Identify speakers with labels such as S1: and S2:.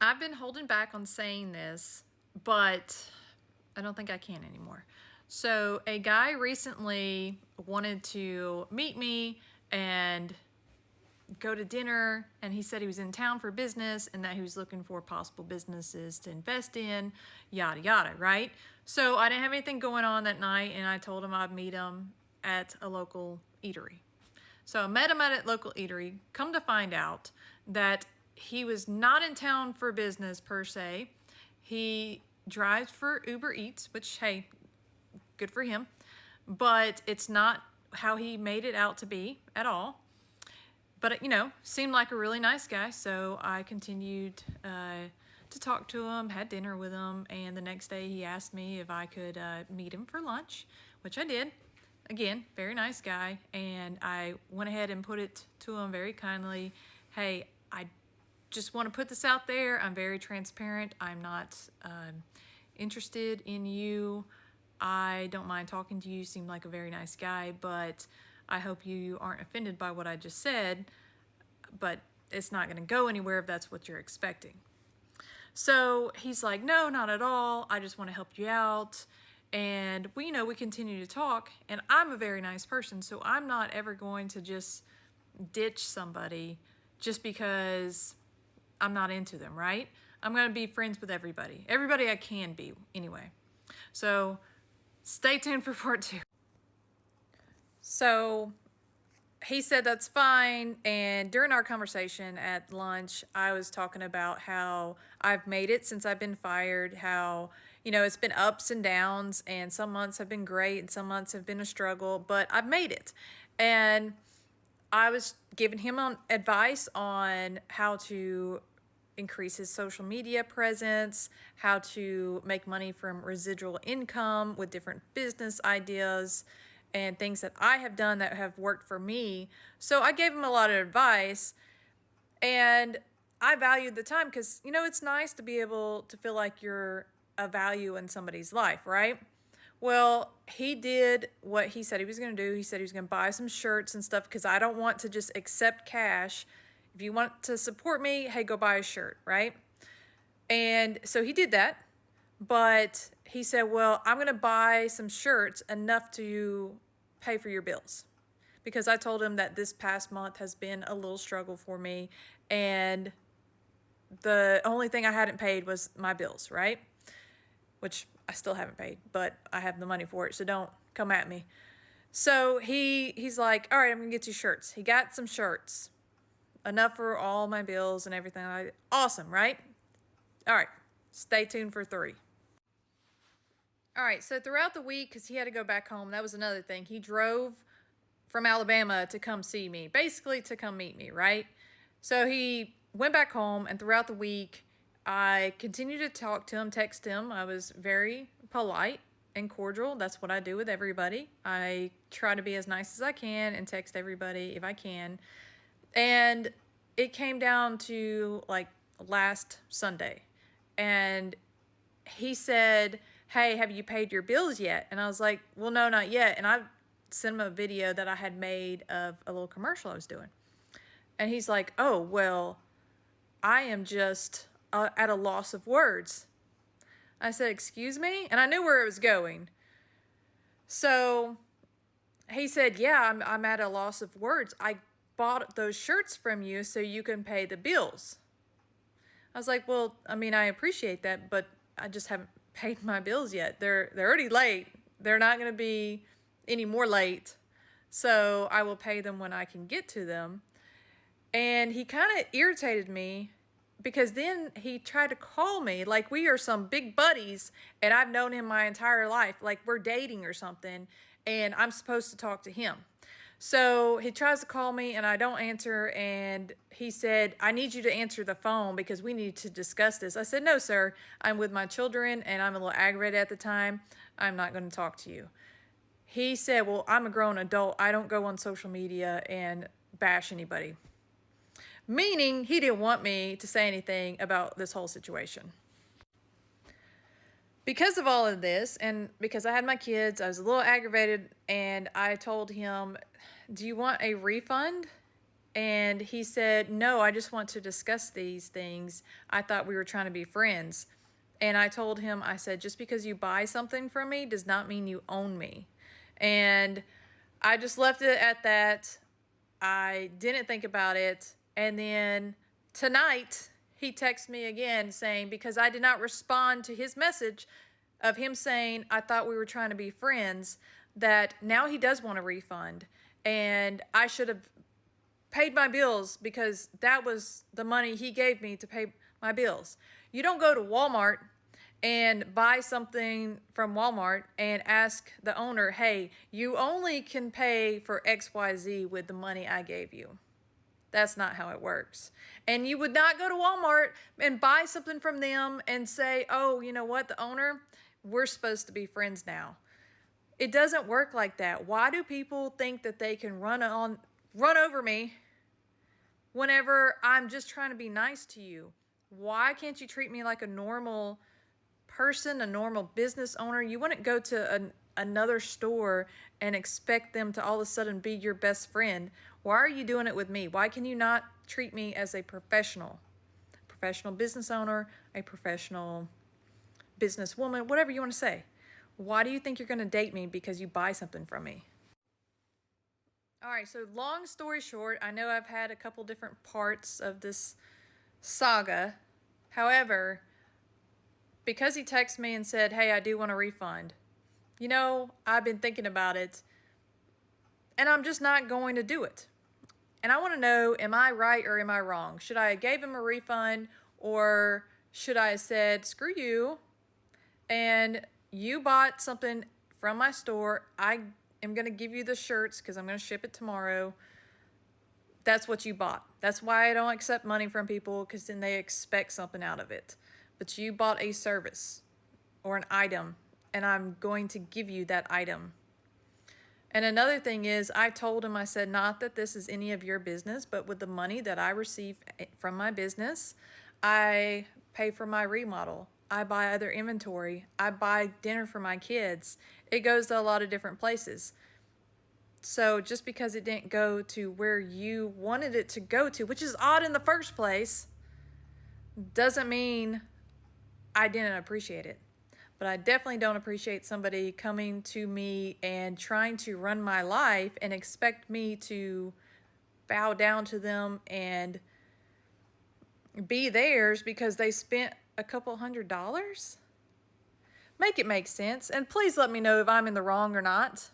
S1: I've been holding back on saying this, but I don't think I can anymore. So a guy recently wanted to meet me and go to dinner, and he said he was in town for business and that he was looking for possible businesses to invest in, yada yada, right? So I didn't have anything going on that night, and I told him I'd meet him at a local eatery. So I met him at a local eatery. Come to find out that he was not in town for business per se. He drives for Uber Eats, which, hey, good for him. But it's not how he made it out to be at all. But, seemed like a really nice guy. So I continued to talk to him, had dinner with him. And the next day he asked me if I could meet him for lunch, which I did. Again, very nice guy. And I went ahead and put it to him very kindly. Hey, I just want to put this out there. I'm very transparent. I'm not interested in you. I don't mind talking to you. You seem like a very nice guy, but I hope you aren't offended by what I just said, but it's not going to go anywhere if that's what you're expecting. So he's like, no, not at all. I just want to help you out. And we continue to talk, and I'm a very nice person, so I'm not ever going to just ditch somebody just because I'm not into them, right? I'm going to be friends with everybody. Everybody I can be, anyway. So stay tuned for part 2. So he said that's fine, and during our conversation at lunch, I was talking about how I've made it since I've been fired, how, it's been ups and downs, and some months have been great, and some months have been a struggle, but I've made it. And I was giving him advice on how to increase his social media presence, how to make money from residual income with different business ideas, and things that I have done that have worked for me. So I gave him a lot of advice, and I valued the time because, it's nice to be able to feel like you're a value in somebody's life, right? Well, he did what he said he was going to do. He said he was going to buy some shirts and stuff because I don't want to just accept cash. If you want to support me, hey, go buy a shirt, right? And so he did that. But he said, well, I'm going to buy some shirts enough to pay for your bills. Because I told him that this past month has been a little struggle for me. And the only thing I hadn't paid was my bills, right? Which I still haven't paid, but I have the money for it, so don't come at me. So he's like, all right, I'm going to get you shirts. He got some shirts. Enough for all my bills and everything. Awesome, right? All right, stay tuned for 3. All right, so throughout the week, because he had to go back home, that was another thing. He drove from Alabama to come see me, basically to come meet me, right? So he went back home, and throughout the week, I continued to talk to him, text him. I was very polite and cordial. That's what I do with everybody. I try to be as nice as I can and text everybody if I can. And it came down to like last Sunday, and he said, hey, have you paid your bills yet? And I was like, well, no, not yet. And I sent him a video that I had made of a little commercial I was doing. And he's like, oh, well, I am just at a loss of words. I said, excuse me? And I knew where it was going. So he said, yeah, I'm at a loss of words. I bought those shirts from you so you can pay the bills. I was like, well, I appreciate that, but I just haven't paid my bills yet. They're already late. They're not going to be any more late. So I will pay them when I can get to them. And he kind of irritated me because then he tried to call me like we are some big buddies and I've known him my entire life, like we're dating or something, and I'm supposed to talk to him. So he tries to call me and I don't answer, and he said, I need you to answer the phone because we need to discuss this. I said, no, sir, I'm with my children and I'm a little aggravated at the time. I'm not going to talk to you. He said, well, I'm a grown adult. I don't go on social media and bash anybody. Meaning he didn't want me to say anything about this whole situation. Because of all of this, and because I had my kids, I was a little aggravated, and I told him, do you want a refund? And he said, no, I just want to discuss these things. I thought we were trying to be friends. And I told him, I said, just because you buy something from me does not mean you own me. And I just left it at that. I didn't think about it. And then tonight, he texted me again saying, because I did not respond to his message of him saying, I thought we were trying to be friends, that now he does want a refund. And I should have paid my bills because that was the money he gave me to pay my bills. You don't go to Walmart and buy something from Walmart and ask the owner, hey, you only can pay for XYZ with the money I gave you. That's not how it works. And you would not go to Walmart and buy something from them and say, oh, you know what, the owner, we're supposed to be friends now. It doesn't work like that. Why do people think that they can run over me whenever I'm just trying to be nice to you? Why can't you treat me like a normal person, a normal business owner? You wouldn't go to another store and expect them to all of a sudden be your best friend. Why are you doing it with me? Why can you not treat me as a professional business owner, a professional businesswoman, whatever you want to say? Why do you think you're going to date me because you buy something from me? All right, so long story short, I know I've had a couple different parts of this saga. However, because he texted me and said, hey, I do want a refund, I've been thinking about it, and I'm just not going to do it. And I want to know, am I right or am I wrong? Should I have gave him a refund, or should I have said, screw you, and you bought something from my store. I am going to give you the shirts because I'm going to ship it tomorrow. That's what you bought. That's why I don't accept money from people, because then they expect something out of it. But you bought a service or an item, and I'm going to give you that item. And another thing is, I told him, I said, not that this is any of your business, but with the money that I receive from my business, I pay for my remodel. I buy other inventory. I buy dinner for my kids. It goes to a lot of different places. So just because it didn't go to where you wanted it to go to, which is odd in the first place, doesn't mean I didn't appreciate it. But I definitely don't appreciate somebody coming to me and trying to run my life and expect me to bow down to them and be theirs because they spent a couple $100. Make it make sense. And please let me know if I'm in the wrong or not.